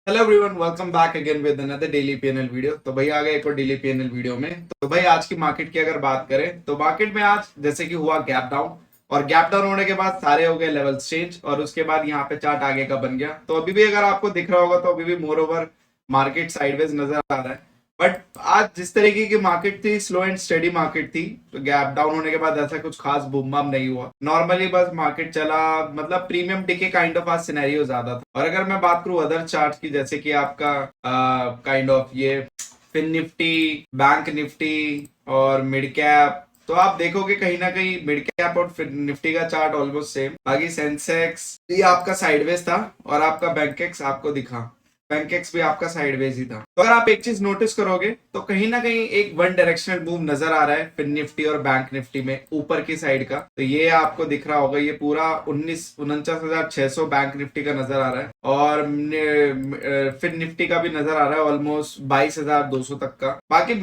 Hello everyone, welcome back again with another daily PNL video. तो भाई आ गए एक और डेली पीएनएल वीडियो में। तो भाई आज की मार्केट की अगर बात करें तो मार्केट में आज जैसे कि हुआ गैप डाउन, और गैप डाउन होने के बाद सारे हो गए लेवल्स चेंज, और उसके बाद यहाँ पे चार्ट आगे का बन गया। तो अभी भी अगर आपको दिख रहा होगा तो अभी भी मोर ओवर मार्केट साइडवेज नजर आ रहा है। बट आज जिस तरीके की मार्केट थी, स्लो एंड स्टेडी मार्केट थी। तो गैप डाउन होने के बाद ऐसा कुछ खास बूम बाम नहीं हुआ, नॉर्मली बस मार्केट चला। मतलब प्रीमियम टिके काइंड ऑफ आज सिनेरियो ज्यादा था। और अगर मैं बात करूं अदर चार्ट की, जैसे कि आपका काइंड ऑफ ये फिन निफ्टी, बैंक निफ्टी और मिड कैप, तो आप देखोगे कहीं ना कहीं मिड कैप और फिन निफ्टी का चार्ट ऑलमोस्ट सेम। बाकी सेंसेक्स ये आपका साइडवेज था, और आपका बैंकेक्स आपको दिखा, पैनकेक्स भी आपका साइडवेज ही था। तो अगर आप एक चीज नोटिस करोगे तो कहीं ना कहीं एक वन डायरेक्शनल मूव नजर आ रहा है फिन निफ्टी और बैंक निफ्टी में ऊपर की साइड का। तो ये आपको दिख रहा होगा, ये पूरा 49,600 बैंक निफ्टी का नजर आ रहा है, और फिन निफ्टी का भी नजर आ रहा है ऑलमोस्ट 22,200 तक का। बाकी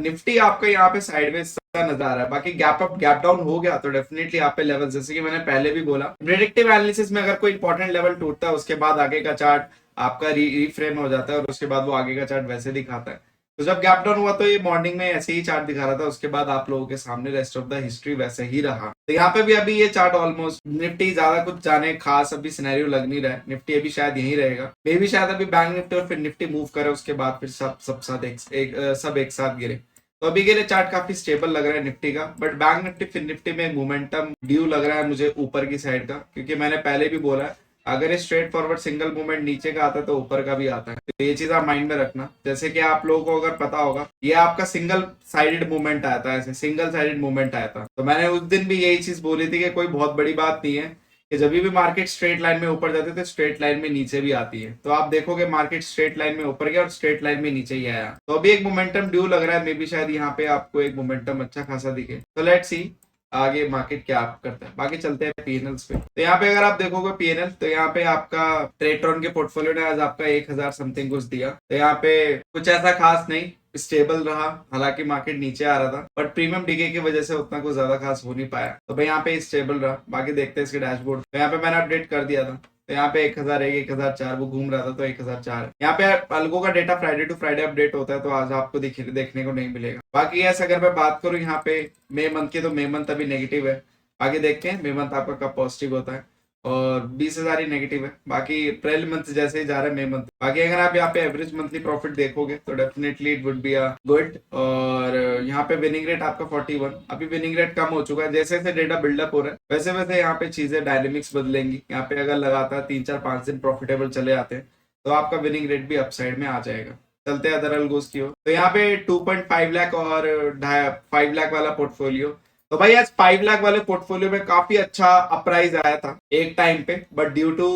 निफ्टी आपका यहाँ पे साइडवेज नजर आ रहा है। बाकी गैप अप गैप डाउन हो गया तो डेफिनेटली यहाँ पे लेवल, जैसे कि मैंने पहले भी बोला, प्रेडिक्टिव एनालिसिस में अगर कोई इंपॉर्टेंट लेवल टूटता है उसके बाद आगे का चार्ट आपका रीफ्रेम हो जाता है, और उसके बाद वो आगे का चार्ट वैसे दिखाता है। तो जब गैप डाउन हुआ तो ये मॉर्निंग में ऐसे ही चार्ट दिखा रहा था, उसके बाद आप लोगों के सामने रेस्ट ऑफ द हिस्ट्री वैसे ही रहा। तो यहाँ पे भी अभी ये चार्ट ऑलमोस्ट, निफ्टी ज्यादा कुछ जाने खास अभी सिनेरियो लग नहीं रहा है। निफ्टी अभी शायद यही रहेगा, मे भी शायद अभी बैंक निफ्टी और फिर निफ्टी मूव करे, उसके बाद फिर सब एक साथ गिरे। तो अभी के लिए चार्ट काफी स्टेबल लग रहा है निफ्टी का। बट बैंक निफ्टी फिर निफ्टी में मोमेंटम ड्यू लग रहा है मुझे ऊपर की साइड का, क्योंकि मैंने पहले भी बोला है अगर ये स्ट्रेट फॉरवर्ड सिंगल मूवमेंट नीचे का आता है तो ऊपर का भी आता है। तो ये चीज आप माइंड में रखना। जैसे कि आप लोगों को अगर पता होगा, ये आपका सिंगल साइडेड मूवमेंट आया था, ऐसे सिंगल साइडेड मूवमेंट आया था। तो मैंने उस दिन भी यही चीज बोली थी कि कोई बहुत बड़ी बात नहीं है कि जब भी मार्केट स्ट्रेट लाइन में ऊपर जाती है तो स्ट्रेट लाइन में नीचे भी आती है। तो आप देखोगे मार्केट स्ट्रेट लाइन में ऊपर गया और स्ट्रेट लाइन में नीचे ही आया। तो अभी एक मोमेंटम ड्यू लग रहा है, मे बी शायद यहाँ पे आपको एक मोमेंटम अच्छा खासा दिखे। तो लेट्स सी आगे मार्केट क्या आप करता है। बाकी चलते हैं पीएनएल्स पे। तो यहाँ पे अगर आप देखोगे पीएनएल, तो यहाँ पे आपका ट्रेटरॉन के पोर्टफोलियो ने आज आपका 1,000 समथिंग कुछ दिया। तो यहाँ पे कुछ ऐसा खास नहीं, स्टेबल रहा। हालांकि मार्केट नीचे आ रहा था, बट प्रीमियम डीके की वजह से उतना कुछ ज्यादा खास हो नहीं पाया। तो भाई यहाँ पे स्टेबल रहा। बाकी देखते हैं इसके डैशबोर्ड। तो यहाँ पे मैंने अपडेट कर दिया था। तो यहाँ पे 1,001, 1,004 वो घूम रहा था, तो 1,004 यहाँ पे अलगो का data Friday to Friday update होता है, तो आज आपको देखने को नहीं मिलेगा। बाकी यस, अगर मैं बात करूँ यहाँ पे मई मंथ की, तो मई मंथ अभी नेगेटिव है। आगे देखते हैं मई मंथ आपका कब पॉजिटिव होता है, और 20,000 ही नेगेटिव है। बाकी अप्रैल मंथ जैसे ही जा रहा है मई मंथ। बाकी अगर आप यहाँ पे एवरेज मंथली प्रॉफिट देखोगे तो definitely it would be a good. और यहाँ पे विनिंग रेट आपका 41, अभी विनिंग रेट कम हो चुका है। जैसे जैसे डेटा बिल्डअप हो रहा है वैसे वैसे यहाँ पे चीजें डायनेमिक्स बदलेंगी। यहाँ पे अगर लगातार 3 4 5 दिन प्रॉफिटेबल चले आते हैं तो आपका विनिंग रेट भी अपसाइड में आ जाएगा। चलते हैं अदर अलगोस की ओर। तो यहाँ पे 2.5 लाख और 5 लाख वाला पोर्टफोलियो। तो भाई आज 5 लाख वाले पोर्टफोलियो में काफी अच्छा अपराइज आया था एक टाइम पे, बट ड्यू टू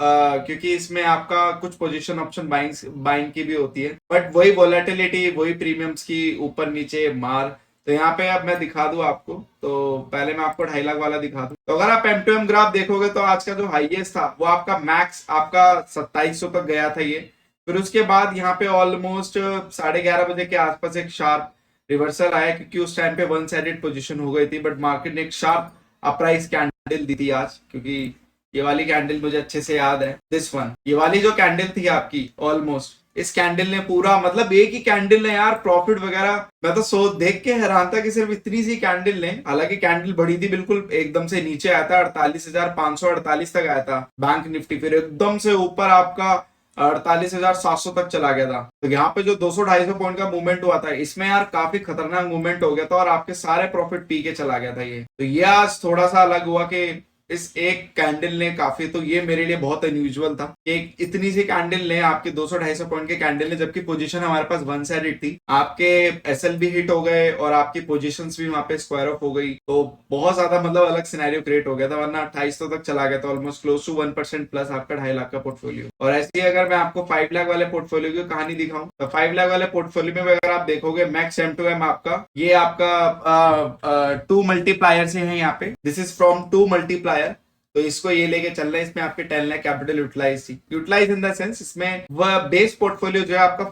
क्योंकि इसमें आपका कुछ पोजीशन ऑप्शन बाइंग की भी होती है, बट वही वोलेटिलिटी, वही प्रीमियम्स की ऊपर नीचे मार। तो यहाँ पे अब मैं दिखा दूं आपको, तो पहले मैं आपको 2.5 लाख वाला दिखा दूं। तो अगर आप एम टू एम ग्राफ देखोगे तो आज का जो हाईएस्ट था वो आपका मैक्स आपका 2700 तक गया था ये। फिर उसके बाद यहाँ पे ऑलमोस्ट 11:30 बजे के आसपास एक शार्प रिवर्सल आया, क्योंकि उस टाइम पे वन साइडेड पोजीशन हो गई थी। बट मार्केट ने एक शार्प अप्राइज कैंडल दी थी आज, क्योंकि ये वाली कैंडल मुझे अच्छे से याद है, दिस वन, ये वाली जो कैंडल थी आपकी ऑलमोस्ट, इस कैंडल ने पूरा, मतलब एक ही कैंडल ने यार प्रॉफिट वगैरह, मैं तो देख के हैरान था कि सिर्फ इतनी सी कैंडल ने, हालांकि कैंडल बड़ी थी बिल्कुल, एकदम से नीचे आया था 48,548 तक आया था बैंक निफ्टी, फिर एकदम से ऊपर आपका 48,700 तक चला गया था। तो यहाँ पे जो 200-250 पॉइंट का मूवमेंट हुआ था, इसमें यार काफी खतरनाक मूवमेंट हो गया था, और आपके सारे प्रॉफिट पी के चला गया था ये। तो ये आज थोड़ा सा अलग हुआ कि इस एक कैंडल ने काफी, तो ये मेरे लिए बहुत अनयूजुअल था। एक इतनी सी कैंडल ने, आपके 200-250 पॉइंट के कैंडल ने, जबकि पोजीशन हमारे पास वन साइडेड थी, आपके एसएल भी हिट हो गए और आपकी पोजीशंस भी वहां पे स्क्वायर ऑफ हो गई। तो बहुत ज्यादा मतलब अलग सिनेरियो क्रिएट हो गया था, वरना 2800 तक चला गया था, ऑलमोस्ट क्लोज टू 1% प्लस आपका 2.5 लाख का पोर्टफोलियो। और ऐसे ही अगर मैं आपको 5 लाख वाले पोर्टफोलियो की कहानी दिखाऊं, तो 5 लाख वाले पोर्टफोलियो में अगर आप देखोगे मैक्स एम टू एम आपका, ये आपका 2 मल्टीप्लायर से है यहाँ पे, दिस इज फ्रॉम 2 मल्टीप्लायर। तो इसको ये लेके चल रहा है, इसमें आपके 10 lakh capital utilise in the sense, इसमें वह बेस पोर्टफोलियो जो है आपका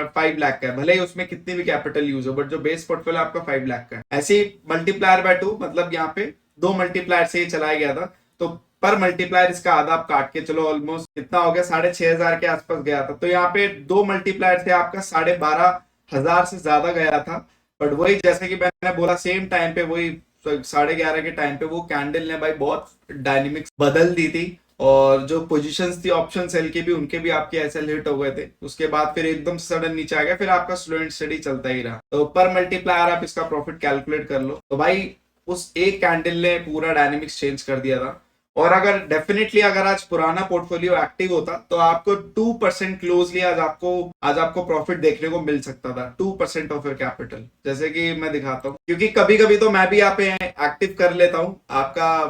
5 लाख का है, भले ही उसमें कितनी भी कैपिटल यूज हो, बट जो बेस पोर्टफोलियो आपका 5 लाख का है। ऐसे ही मल्टीप्लायर बाय 2, मतलब यहाँ पे 2 मल्टीप्लायर से ही चलाया गया था। तो पर मल्टीप्लायर इसका आधा आप काट के चलो, ऑलमोस्ट कितना हो गया, 6,500 के आसपास गया था। तो यहाँ पे 2 मल्टीप्लायर थे आपका 12,500 से ज्यादा गया था। बट वही जैसे कि मैंने बोला सेम टाइम पे वही 11:30 के टाइम पे वो कैंडल ने भाई बहुत डायनेमिक्स बदल दी थी। और जो पोजीशंस थी ऑप्शन सेल के भी, उनके भी आपके एसएल हिट हो गए थे। उसके बाद फिर एकदम सडन नीचे आ गया, फिर आपका स्लो एंड स्टडी चलता ही रहा। तो पर मल्टीप्लायर आप इसका प्रॉफिट कैलकुलेट कर लो। तो भाई उस एक कैंडल ने पूरा डायनेमिक्स चेंज कर दिया था। और अगर डेफिनेटली अगर आज पुराना पोर्टफोलियो एक्टिव होता तो आपको 2% क्लोजली आज आपको प्रॉफिट देखने को मिल सकता था, 2% ऑफ योर कैपिटल। जैसे कि मैं दिखाता हूँ, क्योंकि कभी कभी तो मैं भी यहाँ पे एक्टिव कर लेता हूँ आपका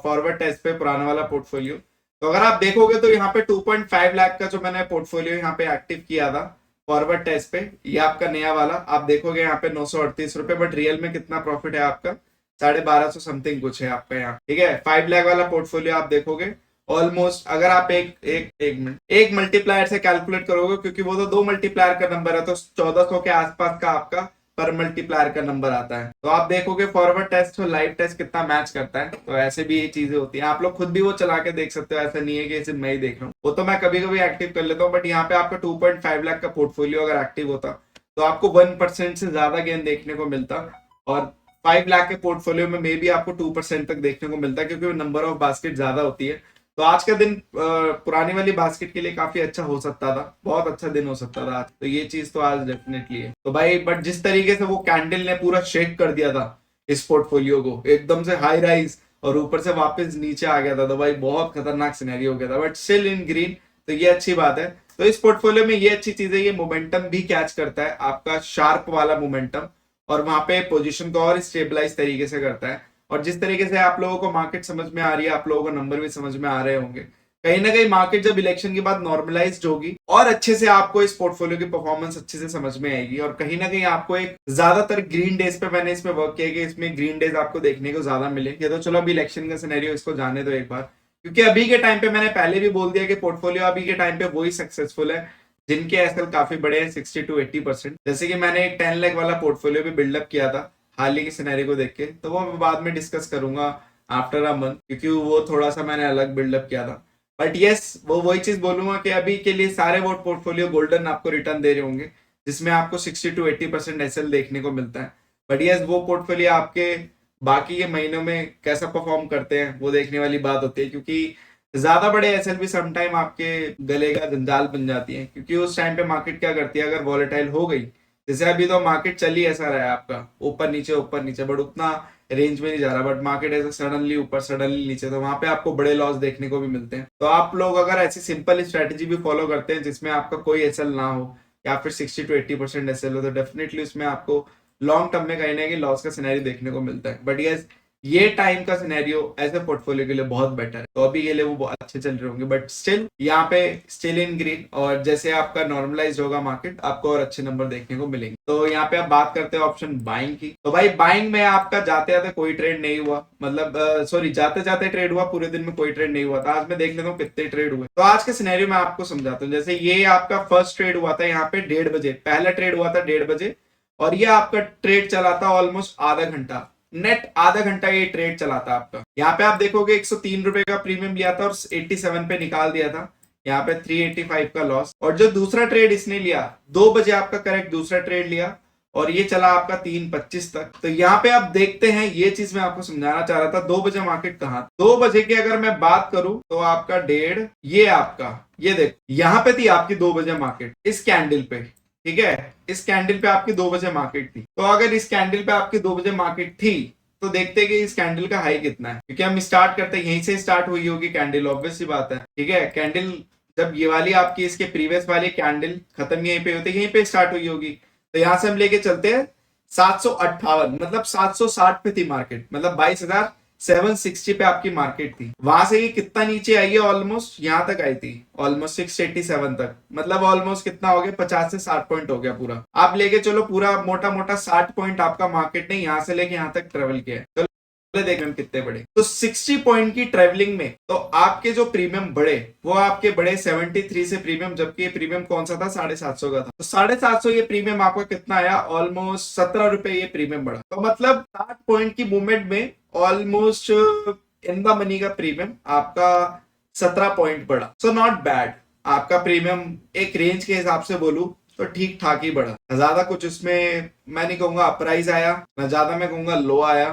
फॉरवर्ड टेस्ट पे पुराना वाला पोर्टफोलियो। तो अगर आप देखोगे तो यहाँ पे 2.5 लाख का जो मैंने पोर्टफोलियो यहाँ पे एक्टिव किया था फॉरवर्ड टेस्ट पे, ये आपका नया वाला आप देखोगे यहाँ पे 938 रुपए। बट रियल में कितना प्रॉफिट है आपका, 1250 समथिंग कुछ है आपका यहाँ। ठीक है, 5 लाख वाला पोर्टफोलियो आप देखोगे ऑलमोस्ट, अगर आप एक मल्टीप्लायर से कैलकुलेट करोगे, क्योंकि वो तो 2 मल्टीप्लायर का नंबर है, तो 1400 के आसपास का आपका पर मल्टीप्लायर का नंबर आता है। तो आप देखोगे फॉरवर्ड टेस्ट और लाइव टेस्ट कितना मैच करता है। तो ऐसे भी ये चीजें होती हैं, आप लोग खुद भी वो चला के देख सकते हो, ऐसा नहीं है कि सिर्फ मैं ही देख रहा हूँ। वो तो मैं कभी कभी एक्टिव कर लेता हूँ, बट यहाँ पे आपका 2.5 लाख का पोर्टफोलियो अगर एक्टिव होता तो आपको 1% से ज्यादा गेन देखने को मिलता। और 5 लाख के पोर्टफोलियो में मे बी आपको 2% तक देखने को मिलता है, क्योंकि नंबर ऑफ बास्केट ज्यादा होती है। तो आज का दिन पुरानी वाली बास्केट के लिए काफी अच्छा हो सकता था, बहुत अच्छा दिन हो सकता था आज। तो ये चीज तो आज डेफिनेटली है। तो भाई बट जिस तरीके से वो कैंडल ने पूरा शेक कर दिया था इस पोर्टफोलियो को, एकदम से हाई राइज और ऊपर से वापस नीचे आ गया था, तो भाई बहुत खतरनाक सिनेरियो हो गया था। बट स्टिल इन ग्रीन, तो ये अच्छी बात है। तो इस पोर्टफोलियो में ये अच्छी चीज है, ये मोमेंटम भी कैच करता है, आपका शार्प वाला मोमेंटम, और वहां पे पोजीशन को और स्टेबलाइज तरीके से करता है। और जिस तरीके से आप लोगों को मार्केट समझ में आ रही है, आप लोगों को नंबर भी समझ में आ रहे होंगे, कहीं ना कहीं मार्केट जब इलेक्शन के बाद नॉर्मलाइज्ड होगी और अच्छे से आपको इस पोर्टफोलियो की परफॉर्मेंस अच्छे से समझ में आएगी। और कहीं ना कहीं आपको एक ज्यादातर ग्रीन डेज पे मैंने इसमें वर्क किया कि इसमें ग्रीन डेज आपको देखने को ज्यादा मिले। ये तो चलो अभी इलेक्शन का सिनेरियो, इसको जाने दो एक बार, क्योंकि अभी के टाइम पे मैंने पहले भी बोल दिया कि पोर्टफोलियो अभी के टाइम पे वही सक्सेसफुल है जिनके एसएल काफी बड़े हैं, 60 to 80%। जैसे कि मैंने एक 10 लाख वाला पोर्टफोलियो भी बिल्डअप किया था हाल ही के सिनेरियो को देख के, तो वो मैं बाद में डिस्कस करूंगा आफ्टर अ मंथ, क्योंकि वो थोड़ा सा मैंने अलग बिल्डअप किया था। बट यस, वो वही चीज बोलूंगा कि अभी के लिए सारे वो पोर्टफोलियो गोल्डन आपको रिटर्न दे रहे होंगे, जिसमें आपको 60 to 80% एसएल देखने को मिलता है। बट यस, वो पोर्टफोलियो आपके बाकी के महीनों में कैसा परफॉर्म करते हैं वो देखने वाली बात होती है, क्योंकि ज्यादा बड़े एसएल भी सम टाइम आपके गले का जंजाल बन जाती है। क्योंकि उस टाइम पे मार्केट क्या करती है, अगर वॉलेटाइल हो गई, जैसे अभी तो मार्केट चल ही ऐसा रहा है आपका ऊपर नीचे, बट उतना रेंज में नहीं जा रहा, बट मार्केट ऐसे सडनली ऊपर सडनली नीचे, तो वहां पे आपको बड़े लॉस देखने को भी मिलते हैं। तो आप लोग अगर ऐसी सिंपल स्ट्रेटेजी भी फॉलो करते हैं जिसमें आपका कोई एसएल ना हो, या फिर 60 to 80% एसएल हो, तो डेफिनेटली उसमें आपको लॉन्ग टर्म में कहीं ना कहीं लॉस का सिनेरियो देखने को मिलता है। बट यस, ये टाइम का सिनेरियो एज ए पोर्टफोलियो के लिए बहुत बेटर है। तो अभी के लिए वो बहुत अच्छे चल रहे होंगे, बट स्टिल यहाँ पे स्टिल इन ग्रीन। और जैसे आपका नॉर्मलाइज होगा मार्केट, आपको और अच्छे नंबर देखने को मिलेंगे। तो यहाँ पे आप बात करते हैं ऑप्शन बाइंग की। तो भाई बाइंग में आपका जाते जाते कोई ट्रेड नहीं हुआ, मतलब सॉरी जाते जाते ट्रेड हुआ, पूरे दिन में कोई ट्रेड नहीं हुआ था। आज मैं देख लेता हूँ कितने ट्रेड हुए। तो आज के सिनेरियो में आपको समझाता हूँ। जैसे ये आपका फर्स्ट ट्रेड हुआ था यहाँ पे 1:30 बजे, पहला ट्रेड हुआ था 1:30 बजे, और ये आपका ट्रेड चला था ऑलमोस्ट आधा घंटा, नेट आधा घंटा ये ट्रेड चला था आपका। यहाँ पे आप देखोगे 103 रुपए का प्रीमियम लिया था और 87 पे निकाल दिया था, यहाँ पे 385 का लॉस। और जो दूसरा ट्रेड इसने लिया 2 बजे आपका करेक्ट दूसरा ट्रेड लिया, और ये चला आपका 3:25 तक। तो यहाँ पे आप देखते हैं, ये चीज मैं आपको समझाना चाह रहा था, 2 बजे मार्केट कहाँ, 2 बजे की अगर मैं बात करूं तो आपका 1:30, ये आपका ये देख यहाँ पे थी आपकी 2 बजे मार्केट इस कैंडल पे। ठीक है, इस कैंडल पे आपकी 2 बजे मार्केट थी। तो अगर इस कैंडल पे आपकी 2 बजे मार्केट थी, तो देखते हैं कि इस कैंडल का हाई कितना है, क्योंकि हम स्टार्ट करते हैं यहीं से स्टार्ट हुई होगी कैंडल, ऑब्वियस सी बात है। ठीक है, कैंडल जब ये वाली आपकी इसके प्रीवियस वाली कैंडल खत्म यहीं पे होती है, यहीं पे स्टार्ट हुई होगी। तो यहां से हम लेके चलते हैं 758, मतलब 760 पे थी मार्केट, मतलब 22,760 पे आपकी मार्केट थी। वहां से ये कितना नीचे आई है, ऑलमोस्ट यहां तक आई थी, ऑलमोस्ट 687 तक, मतलब ऑलमोस्ट कितना हो गया, 50 से 60 पॉइंट हो गया पूरा। आप लेके चलो पूरा मोटा मोटा 60 पॉइंट आपका मार्केट ने यहां से लेके यहां तक ट्रेवल किया है। चलो देख रहे हैं कितने बड़े, तो 60 पॉइंट की ट्रेवलिंग में तो आपके जो प्रीमियम बढ़े वो आपके बड़े 73 से प्रीमियम, जबकि ये प्रीमियम कौन सा था, 750 का था। तो 750 ये प्रीमियम आपका कितना आया, ऑलमोस्ट 17 रुपए ये प्रीमियम बढ़ा। तो मतलब 60 पॉइंट की मूवमेंट में ऑलमोस्ट इन द मनी का प्रीमियम आपका 17 पॉइंट बढ़ा। सो नॉट बैड, आपका प्रीमियम एक रेंज के हिसाब से बोलूं तो ठीक ठाक ही बढ़ा। ज्यादा कुछ उसमें मैं नहीं कहूंगा अपराइज आया, ना ज्यादा मैं कहूंगा लो आया,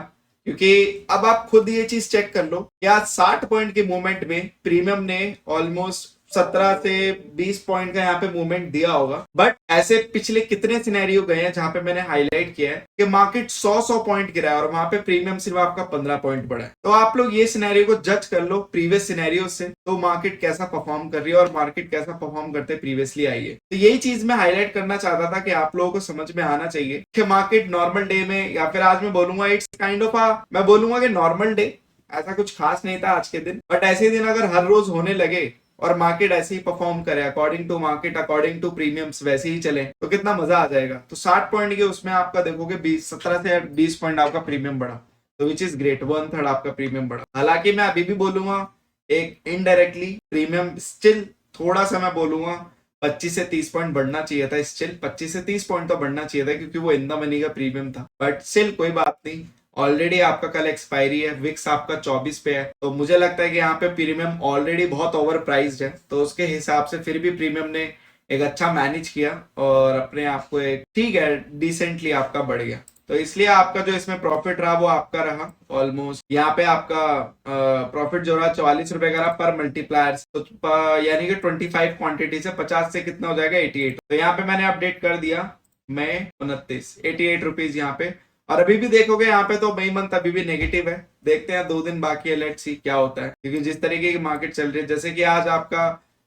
क्योंकि अब आप खुद ये चीज चेक कर लो कि आज 60 पॉइंट के मूवमेंट में प्रीमियम ने ऑलमोस्ट 17 से 20 पॉइंट का यहाँ पे मूवमेंट दिया होगा। बट ऐसे पिछले कितने सिनेरियो गए हैं जहां पे मैंने हाईलाइट किया है कि मार्केट 100 पॉइंट गिरा है और वहां पे प्रीमियम सिर्फ आपका 15 पॉइंट बढ़ा है। तो आप लोग ये सिनेरियो को जज कर लो प्रीवियस सिनेरियो से, तो मार्केट कैसा परफॉर्म कर रही है और मार्केट कैसा परफॉर्म करते प्रीवियसली आई है। तो यही चीज मैं हाईलाइट करना चाहता था कि आप लोगों को समझ में आना चाहिए कि मार्केट नॉर्मल डे में, या फिर आज मैं बोलूंगा इट्स काइंड ऑफ मैं बोलूंगा कि नॉर्मल डे, ऐसा कुछ खास नहीं था आज के दिन। बट ऐसे दिन अगर हर रोज होने लगे और मार्केट ऐसे ही परफॉर्म करे according to market, according to premiums वैसे ही चले, तो कितना मजा आ जाएगा। तो 60 पॉइंट के उसमें आपका देखोगे 17 से 20 पॉइंट आपका प्रीमियम बढ़ा, तो विच इज ग्रेट, 1/3 आपका प्रीमियम बढ़ा। हालांकि मैं अभी भी बोलूंगा एक इनडायरेक्टली प्रीमियम स्टिल थोड़ा सा मैं बोलूंगा 25 से 30 पॉइंट बढ़ना चाहिए था। स्टिल 25 से 30 पॉइंट तो बढ़ना चाहिए था, क्योंकि वो इन द मनी का प्रीमियम था। बट स्टिल कोई बात नहीं, ऑलरेडी आपका कल एक्सपायरी है, विक्स आपका 24 पे है, तो मुझे लगता है कि यहाँ पे प्रीमियम ऑलरेडी बहुत ओवर प्राइस्ड है। तो उसके हिसाब से फिर भी प्रीमियम ने एक अच्छा मैनेज किया और अपने आप को एक ठीक है डिसेंटली आपका बढ़ गया। तो इसलिए आपका जो इसमें प्रॉफिट रहा वो आपका रहा ऑलमोस्ट, यहाँ पे आपका प्रॉफिट जो रहा 44 रुपए का रहा पर मल्टीप्लायर। तो यानी कि 25 क्वांटिटी से 50 से कितना हो जाएगा 88। तो यहाँ पे मैंने अपडेट कर दिया मई 29, 88 रुपीज यहाँ पे। और अभी भी देखोगे यहाँ पे तो मई मंथ अभी भी नेगेटिव है। देखते हैं 2 दिन बाकी है, लेट्स सी क्या होता है, क्योंकि जिस तरीके की मार्केट चल रही है, जैसे कि आज आपका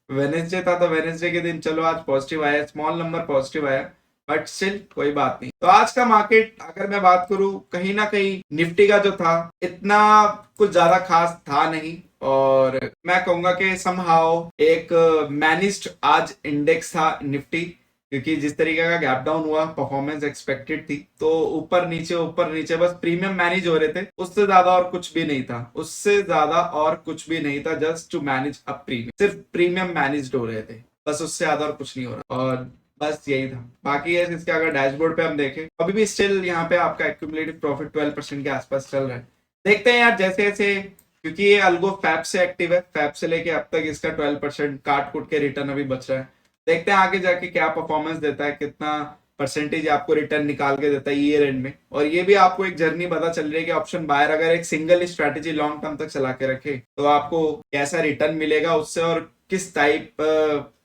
वेनेसडे था तो वेनेसडे के दिन चलो आज पॉजिटिव आया, स्मॉल नंबर पॉजिटिव आया, बट स्टिल कोई बात नहीं। तो आज का मार्केट अगर मैं बात करूं, कहीं ना कहीं निफ्टी का जो था इतना कुछ ज्यादा खास था नहीं, और मैं कहूंगा कि समहाउ एक मैनेज्ड आज इंडेक्स था निफ्टी, क्योंकि जिस तरीके का गैप डाउन हुआ परफॉर्मेंस एक्सपेक्टेड थी, तो ऊपर नीचे बस प्रीमियम मैनेज हो रहे थे, उससे ज्यादा और कुछ भी नहीं था, उससे ज्यादा और कुछ भी नहीं था, just to manage a premium, सिर्फ प्रीमियम मैनेज हो रहे थे बस, उससे ज्यादा और कुछ नहीं हो रहा, और बस यही था। बाकी है इसके अगर डैशबोर्ड पे हम देखें, अभी भी स्टिल यहाँ पे आपका एक्यूमुलेटिव प्रॉफिट 12% के आसपास चल रहा है। देखते हैं यार जैसे जैसे, क्योंकि ये अल्गो फैब से एक्टिव है, फैब से लेके अब तक इसका 12% काट कुट के रिटर्न अभी बच रहा है। देखते हैं आगे जाके क्या परफॉर्मेंस देता है, कितना परसेंटेज आपको रिटर्न निकाल के देता है ईयर एंड में। और ये भी आपको एक जर्नी पता चल रही है कि ऑप्शन बायर अगर एक सिंगल स्ट्रैटेजी लॉन्ग टर्म तक चला के रखे तो आपको कैसा रिटर्न मिलेगा उससे, और किस टाइप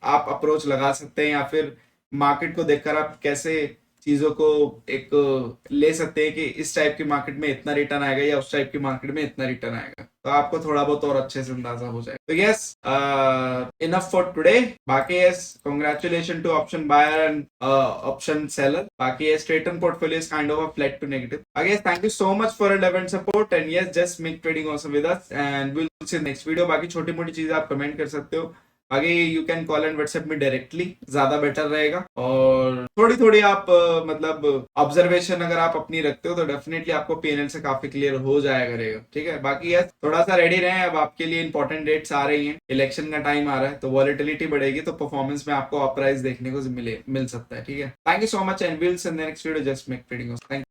आप अप्रोच लगा सकते हैं, या फिर मार्केट को देखकर आप कैसे चीजों को एक ले सकते हैं कि इस टाइप की मार्केट में इतना रिटर्न आएगा या उस टाइप की मार्केट में इतना रिटर्न आएगा, तो आपको थोड़ा बहुत और अच्छे से अंदाजा हो जाए। तो यस, इनफ फॉर टुडे। बाकी yes, congratulation to option buyer and option seller. बाकी yes, trade portfolio is kind of a flat to negative. I guess thank you so much for your love and support, and yes, just make trading awesome with us, and we'll see you next video. बाकी छोटी मोटी चीजें आप comment कर सकते हो, आगे you can call and WhatsApp में डायरेक्टली, ज्यादा बेटर रहेगा। और थोड़ी थोड़ी आप मतलब ऑब्जर्वेशन अगर आप अपनी रखते हो तो डेफिनेटली आपको पीएनएल से काफी क्लियर हो जाया करेगा, ठीक है। बाकी यस, थोड़ा सा रेडी रहें, अब आपके लिए इंपॉर्टेंट डेट्स आ रही हैं, इलेक्शन का टाइम आ रहा है, तो वॉलेटिलिटी बढ़ेगी, तो परफॉर्मेंस में आपको अपराइज देखने को मिल सकता है, ठीक है। Thank you so much and will see you in the next video, just make trading. Thank you.